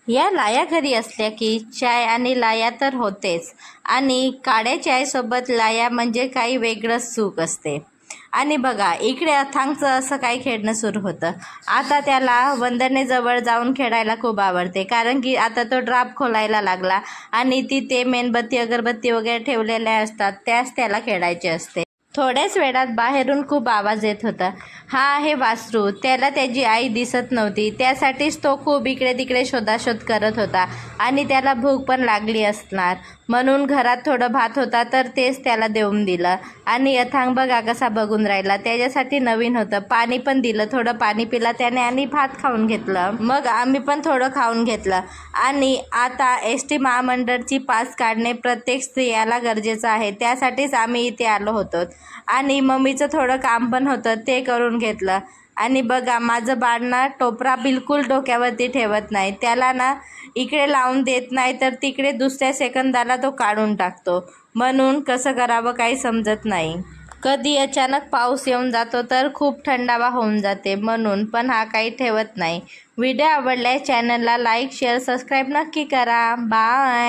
या लाया घरी असल्या की चाय आणि लाया तर होतेच, आणि काळ्या चायसोबत लाया म्हणजे काही वेगळंच सुख असते. आणि बघा इकडे अथांगचं असं काही खेळणं सुरू होतं. आता त्याला वंदनेजवळ जाऊन खेळायला खूप आवडते, कारण की आता तो ड्राप खोलायला लागला आणि तिथे मेणबत्ती अगरबत्ती वगैरे ठेवलेल्या असतात, त्याच त्याला खेळायचे असते. थोड्याच वेळात बाहेरून खूप आवाज येत होता. हा आहे वासरू. त्याला त्याची आई दिसत नव्हती, त्यासाठीच तो खूप इकडे तिकडे शोधाशोध करत होता. आणि त्याला भूक पण लागली असणार, म्हणून घरात थोडं भात होता तर तेच त्याला देऊन दिलं. आणि अथांग बघा कसा बघून राहिला, त्याच्यासाठी नवीन होतं. पाणी पण दिलं, थोडं पाणी पिला त्याने आणि भात खाऊन घेतलं. मग आम्ही पण थोडं खाऊन घेतलं. आणि आता एस.टी. महामंडळची पास काढणे प्रत्येक स्त्रियाला गरजेचं आहे, त्यासाठीच आम्ही इथे आलो होतो. आणि मम्मीचं थोडं काम पण होतं, ते करून घेतलं. आणि बघा माझं बाळ ना टोपरा बिलकुल डोक्यावरती ठेवत नाही, त्याला ना इकडे लावून देत नाही तर तिकडे दुसऱ्या सेकंदाला तो काढून टाकतो, म्हणून कसं करावं काही समजत नाही. कधी अचानक पाऊस येऊन जातो तर खूप थंडावा होऊन जाते, म्हणून पण हा काही ठेवत नाही. व्हिडिओ आवडल्यास चॅनलला लाईक शेअर सबस्क्राईब नक्की करा. बाय.